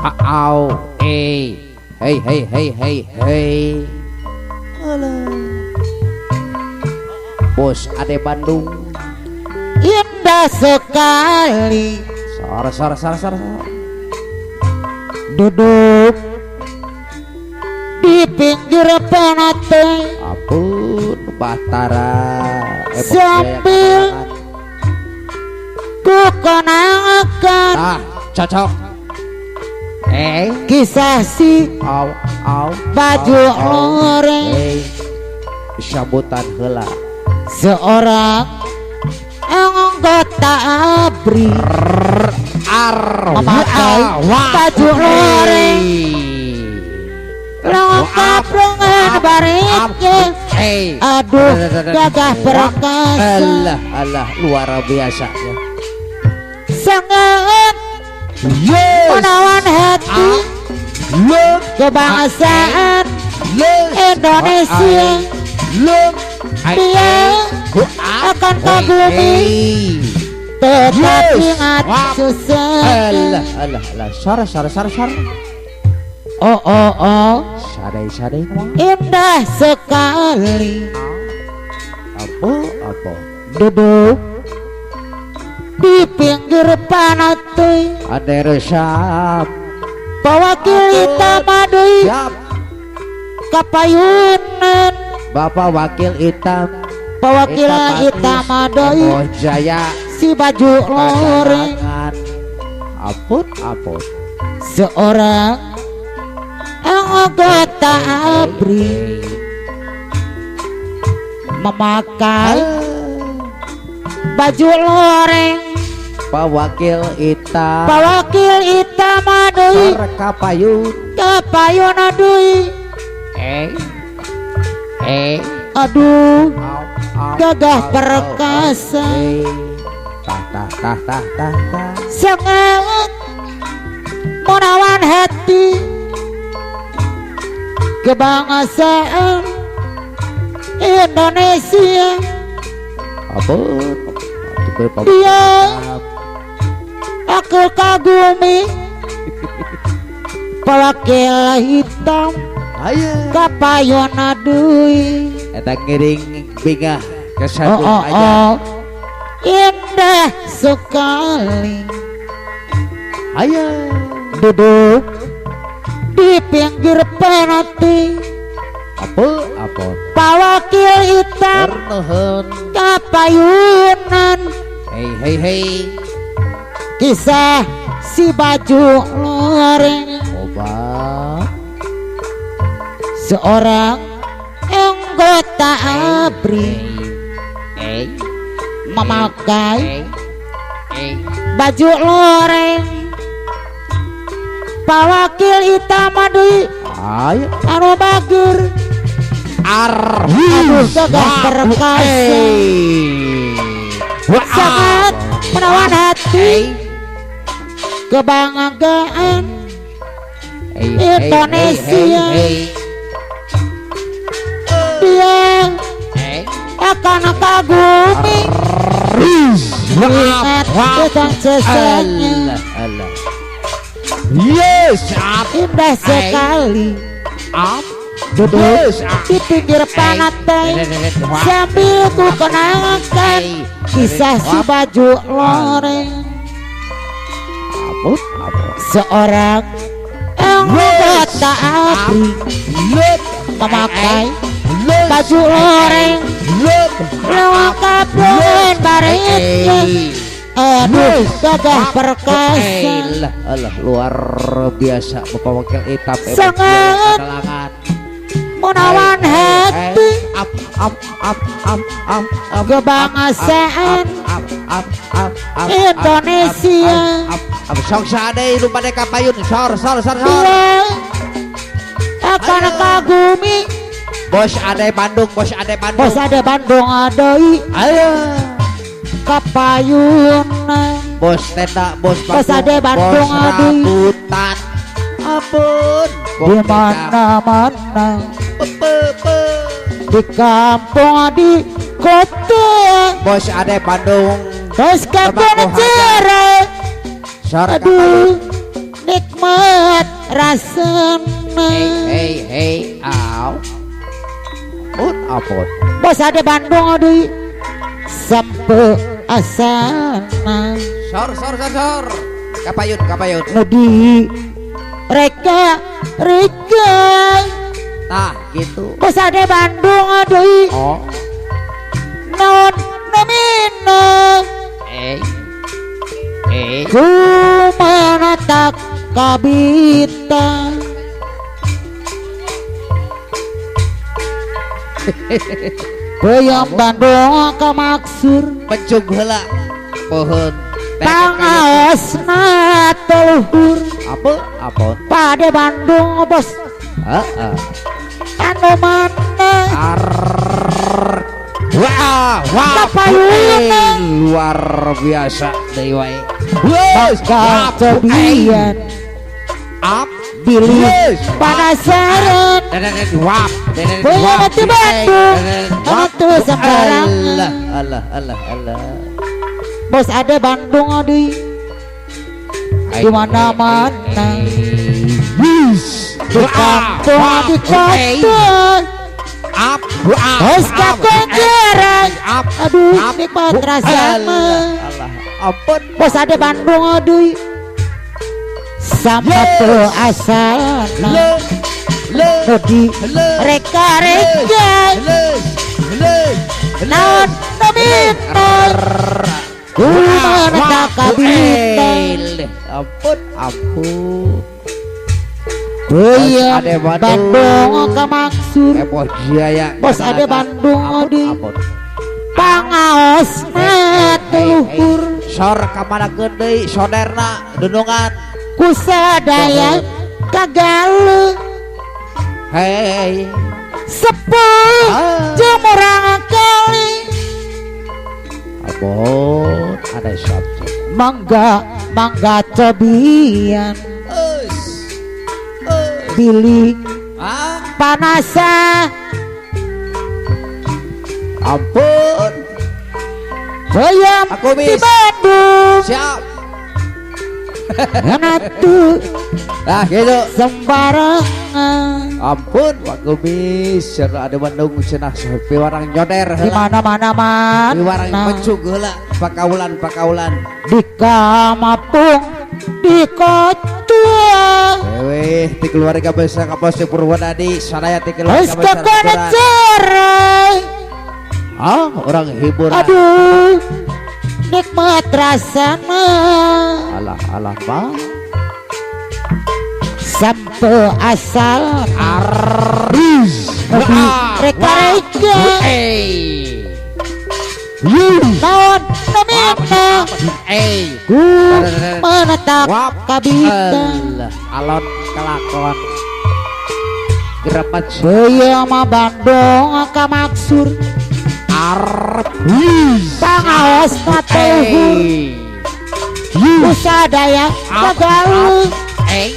Au, hey, hey, hey, hey, hey, hey. Alah. Bos Ade Bandung indah sekali. Sar. Duduk di pinggir pantai Ampun Batara sambil ku kenangkan cocok kisah si au baju loreng sambutan heula seorang anggota ABRI memakai baju loreng lengkap dengan baretnya. Aduh gagah perkasa. Allah luar biasa ya. Sangat menawan hati kebangsaan Indonesia. Dia akan kagumi tetap ingat susah. Allah sar. Oh Sadai indah sekali. apa Duduk di pinggir pantai ada resap pewakili tamadui siap kapayunan Bapak Wakil Hitam pewakili tamadui Oh Jaya si baju loreng apun seorang anggota ABRI memakai baju loreng Pak Wakil Hitam adui kapayun adui aduh gagah perkasa sangat menawan hati kebangsaan Indonesia. Dia aku kagumi pewakil hitam kapayun adui eta ngiring bingah kesandung aja indah sekali. Ayo duduk di pinggir pantai apa pewakil hitam kapayunan hei kisah si baju loreng obat seorang anggota ABRI memakai baju loreng pewakil hitam adui anu bager aduh gagah perkasa sangat menawan hati kebanggaan Indonesia. Dia akan kagumi ingat tentang sesanya. Indah sekali duduk di pinggir pantai sambil ku kenangkan kisah si baju loreng seorang anggota ABRI memakai baju loreng lengkap dengan baretnya. Aduh gagah perkasa luar biasa Bapak Wakil Hitam sangat menawan hati kebangsaan Indonesia. Sok sadai lu pada kapayun sor Dia akan kagumi Bos Ade Bandung adai ayo kapayunan bos tenda bos Ade Bandung adai hutan ampun di mana-mana di kampung di kota Bos Ade Bandung terus kapan cerai. Aduh nikmat nikmat rasana. Hei aw. Apot. Bos ada Bandung deui sampai asana. Sor. Kapayun. Nudi reka. Nah, gitu. Bos ada Bandung deui. Oh. Non namina. Ku menatap kabita. Boyong Bandung ka maksur Pencung heula pohon. pangaosna teluhur. Apa? Pade Bandung bos Heeh. anu mana Wah, Kapayunna. luar biasa deui wae. Maka cobian Up bilih panasaran. Wap. Boyong ati Bandung atu sembarangan. Allah. Bos ada Bandung deui di mana-mana. Di kampung di kota. Up. Bos kakonjeran. Aduh nikmat rasana. Allah. Ampun. Bos ada Bandung deui sama teu asana. Nudi reka naon namina kumana kabita. Ampun. Boyong Ade Bandung ka maksur. Bos Jaya. Bos ada Bandung deui Ampun. pangaosna teluhur. Sor kamana deui soderna dunungan. Kusadaya kagalu Hei. sepuluh jemurang kali. Abon ada subjek. Mangga cobian Eus. bilih Ah, panasa. ampun. Boyong Aku di bis. Bandung Siap. natu Nah, gitu. sembarangan. Ampun, Pak Kumis. Cenah ada Bandung cenah piwarang nyoder Di heula. mana-mana Piwarang mana mencug heula. Pakaulan. di Kamapung di kota. Weh, ti keluarga besar Kapolsek Purwodadi, sadaya ti keluarga Wes besar. kakana cerai. Orang hiburan. Aduh nikmat rasana Alah, Bang. sampai asal Arris. reka naon namina ku menatap kabita. Alon kelakon. Gremet Boyong Bandung ka maksur pangaosna teluhur. Kusadaya kagalu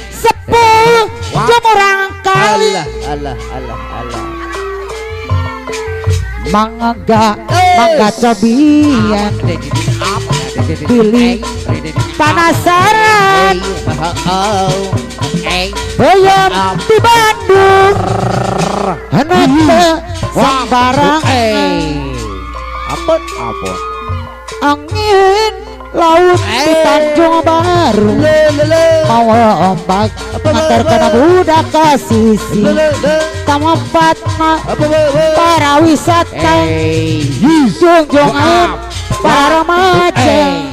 sepuluh jemurang kali. Allah. Mangga cobian bilih panasaran. Boyong di Bandung hanate sembarangan. Apun. Angin laut di Tanjung Baru mau ombak ngantar kana budak ke sisi. Kamapatna para wisata junjungan para maja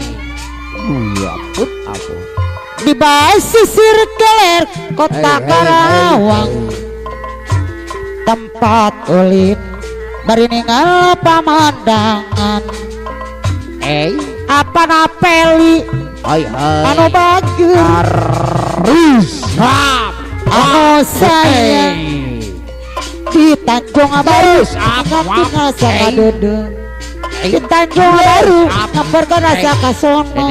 Apun. di basisir keler kota Karawang. Tempat ulin bari ningal pamandangan. Apa napeli anu bagus anu sayang di Tanjung Baru tinggal sama dedeng. Di Tanjung Baru ngamperkeun rasa kasono.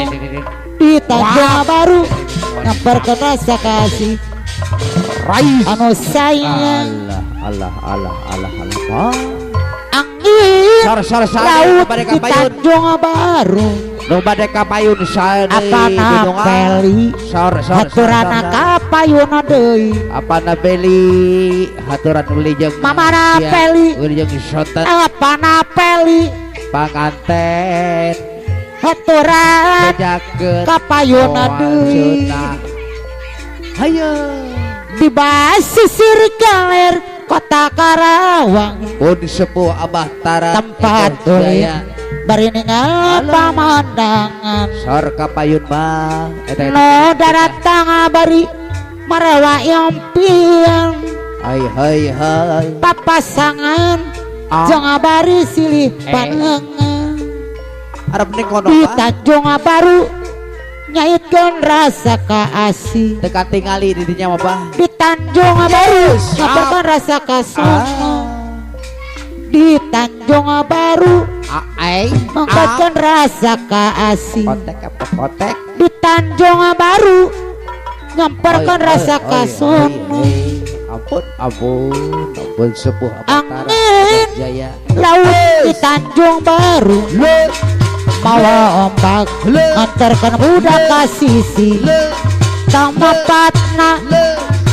Di Tanjung Baru ngamperkeun rasa kasih anu sayang. Allah. Angin Sar laut kepada di kapayun. Tanjung Baru nu bade kapayun sae apana beli haturana kapayun deui apana beli haturan uli jeung mamana beli uli jeung sotet apana beli panganten haturan bejakeun kapayun deui hayo di basisir galer kota Karawang pun sepuh Abah Tara tempat jaya bari ningali pamandangan sor kapayun mah no daratang bari marawa yompian hai papasangan jeung bari silih panengan arep ning kono di Tanjung Baru nyaitkeun rasa kaasih dekat tingali di dinya mah bah di Tanjung Baru ngabarkan rasa kasono di Tanjung Baru mengatakan rasa kaasih kotek di Tanjung Baru nyamperkan rasa kasono ampun sepuh angin jaya laut di Tanjung Baru mawa ombak ngantarkan budak ke sisi tampatna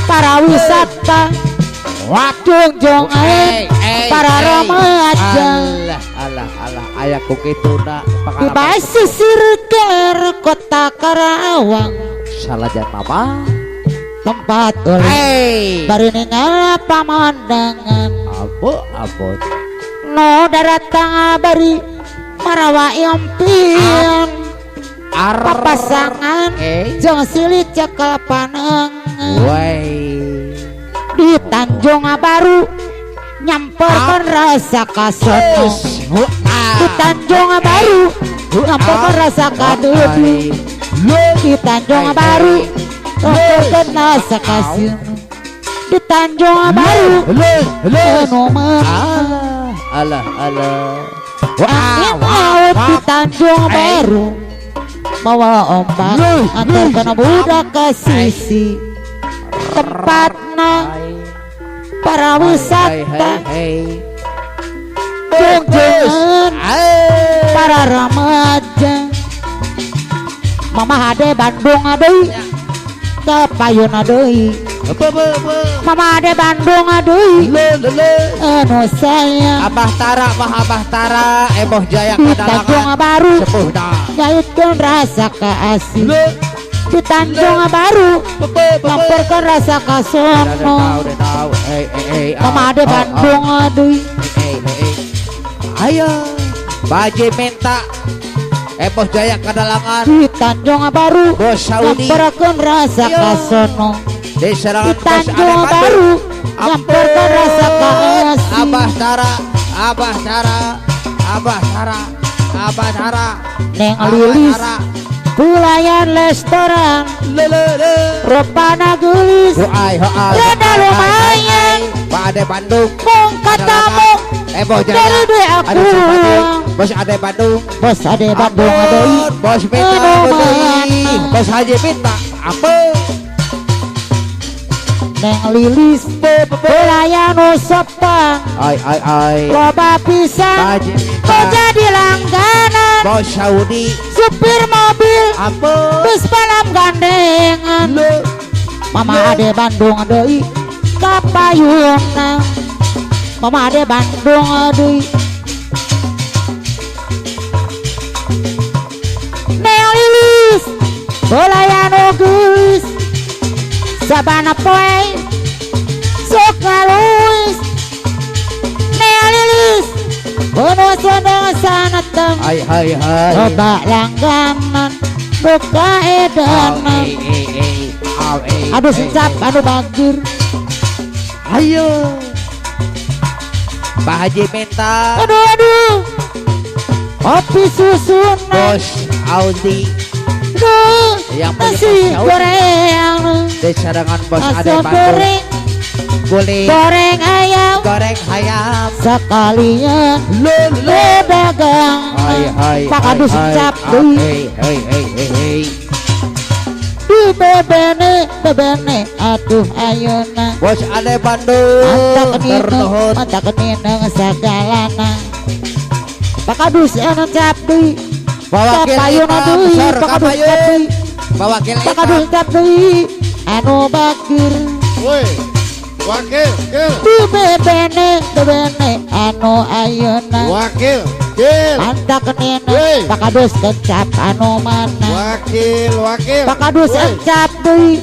para wisata jungjung para remaja alah aya kukituna di basisir galer kota Karawang salajan mama tempat oleh bari ningali pamandangan ampun no daratang bari marawa yompian papasangan jeung silih cekel panengan di Tanjung Baru nyamperkan rasa kasono di Tanjung Baru nyamperkan rasa kadudi di Tanjung Baru nyamperkan rasa kasih di Tanjung Baru nomor alah angin laut di Tanjung Baru bawa ombak antarkan budak ke sisi tempatna para wisata jungjungan para remaja mama ade Bandung deui kapayun deui mama ade Bandung deui anu sayang Abah Tara Eboh Jaya di Tanjung Baru sepuh dah nyaitkeun rasa kaasih di Tanjung Baru lamporkan rasa kasono mama ade Bandung deui ayo baje minta Eboh Jaya Kadalangan di Tanjung Baru Bos Saudi lamporkan rasa kasono di di serangan Tanjung Baru lamporkan rasa kaasih Abah Tara neng lilis pulayan restoran rupana gelis rada lumayan Pak Ade Bandung mung katamu Eboh dari Jaya duit aku Bos Ade Bandung bos ade Bandung deui Bos Minta Bos Haji Minta apa neng lilis pelayan sopan ai loba pisan Haji Minta kok jadi langganan Bos Saudi supir mobil apa bus palam gandengan mama ade Bandung deui kapayunna mama ade Bandung deui neng lilis pelayan geus sabana poe sok ngaluis neng lilis bono sanateng hai loba langganan buka edanan aduh sencap aduh bagir ayo Pak Haji Minta aduh kopi susun Bos Audi duh yang punya nasi Bos Audi goreng di serangan Bos Ade aso Bandung goreng kulit goreng ayam goreng ayam sekalian pedagang hai pak aduh sencap deui hei di bebene atuh ayeuna Bos Ade Bandung ternuhun mata kenineng sagalana pak aduh sencap deui Bawakil Payuna hitam deui, sor pakadus kapayun. deui. Bawakil Pakadus hitam deui. Anu bakir Woi, wakil, kil, di bebene anu ayeuna. wakil, kil, Mantak Woi. nina pakadus kencap anu mana. wakil, wakil. Pakadus Woi, encap deui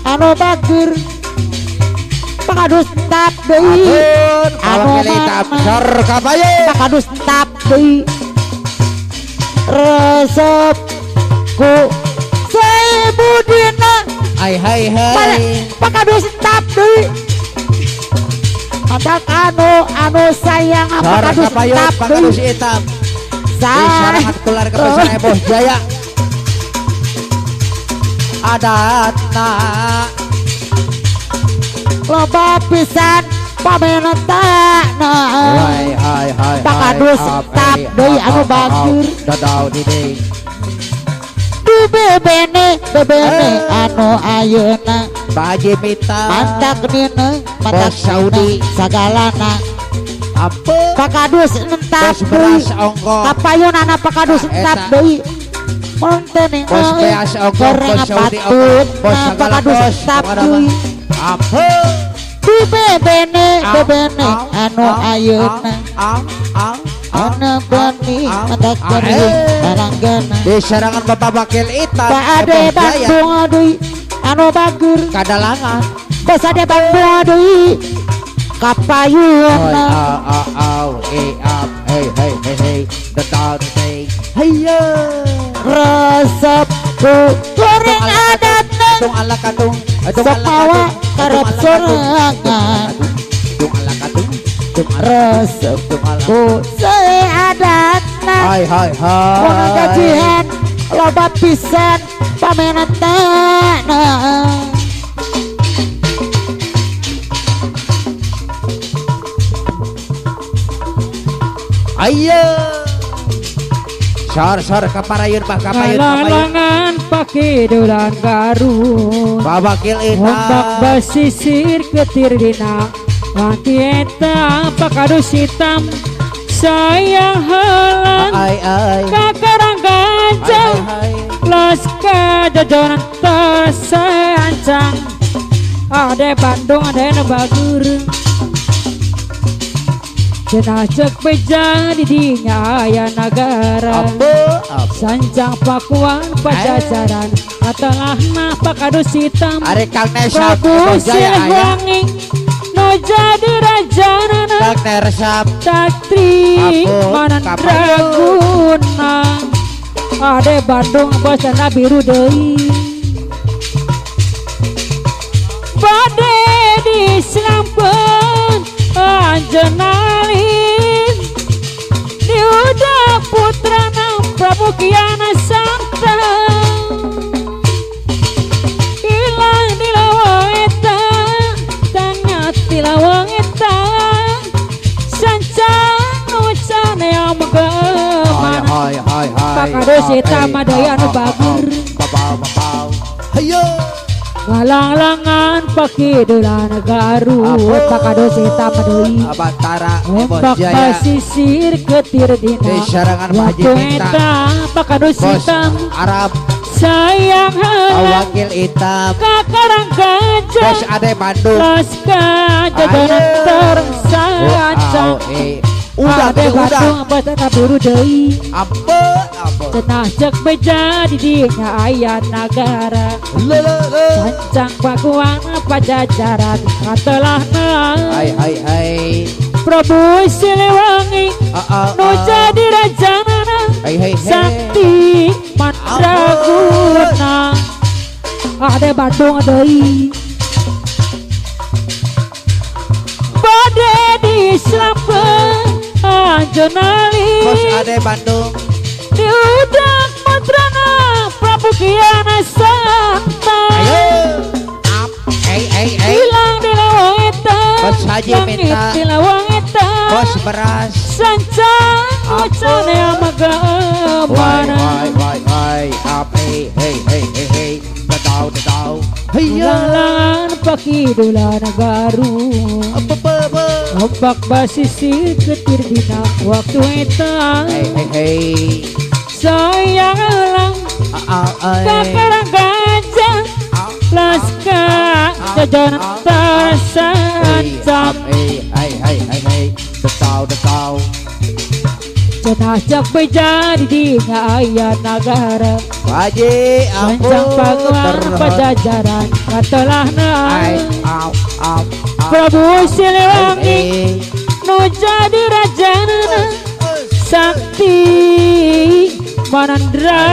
anu bakir. Pakadus tap deui Ampun anu bawakil hitam mana. sor kapayun. Pakadus tap deui resep ku sebudina. Hai hai Mana? hai. Pakadus tap deui mantak anu sayang Sor pakadus kapayun tap pakadus deui hitam. sa Isyarat keluar kepesan Eboh Jaya. Adatna loba pisan pamenetana. hai hai hai. Pakadus tap deui anu bagir. Dadau diding. Di bebene anu ayeuna Baji Mita mantak nina mantak Bos Saudi. nina sagalana. Ampun Pakadus entap Bos deui beras ongko. kapayunana pakadus Nah, entap eta. deui monten Bos beas ongko. goreng Bos Saudi ongko. patut Bos nah segala pakadus bos. entap Kepada deui Ampun di bebene Au, anu au, ayeuna au, au, au, ana bani au, mantak au, gani eh. baranggana. Di serangan Bapak Wakil Hitam Ade Eboh Jaya Bandung deui anu bagir. Kadalangan. Bos ade Bandung deui Oi, kapayuna. hey, hey, hey, hey, the dog say, hey, Resep ku goreng adatna tung ala katung, sok mawa karep sorangan. tung ala katung, Resep ku seadatna hai, hai, mun hai, gajihan loba pisan pamenetana. ayo, sar kaparayun bah kapayun, Lalangan pakai dolan Garut, Babakil ombak Hitam, basisir ketir dina, wanti eta pakadus hitam, sayang halang ay, kakarang gajah, los kajajanan tersancang, ade Bandung ade Bagur. Cenah cek beja di dinya aya nagara. Sanjang Pakuan Pajajaran Katengahna Pakadus hitam Ari Kang Nesap, Prabu Eboh Jaya aya, Siliwangi no jadi rajanana Kang Nesap, Tatri Ampun, Manandraguna Ade Bandung bosana biru deui Bade diselampeun anjeunalin diudak putrana Prabu Kiana Santang hilang di lawang eta tanya di lawang eta sancang ucan yang menggeman hai, Pakadus hitam adaya anu bagur Babau, hayo, ngalang-langan paki dolan Garut Pakadus hitam deui Abantara, Eboh ombak Jaya, basisir ketir dina di serangan Haji waktu Minta, eta Pakadus Bos hitam Arab, sayang halang Wakil Hitam, kakarang Bos gajah Ade Bandung, laska jajanan Ayo. tersancang udah, ade Bandung bosana biru deui ampun, cenah cek beja di dinya aya nagara sancang Pakuan Pajajaran Katelahna hai, Prabu Siliwangi nu jadi rajanana hai, Sakti Mandraguna ade Bandung deui bade diselampeun anjeunalin Bos Ade Bandung, diudak mantrana Prabu Kiana Santang hey, hilang di lawang eta Bos Haji langit Minta, di lawang eta Bos Beras, sancang ucan yang why, megamana hey, dadau, Lalangan paki dolan Garut ombak basisir ketir dina waktu eta hey, sayang lang kakar gajah laskar jajanan tersancam Detau Cetacak menjadi di ayat negara Haji Panjang pakuan pajajaran Katalah Prabu Siliwangi Nu jadi raja Sakti Manandraguna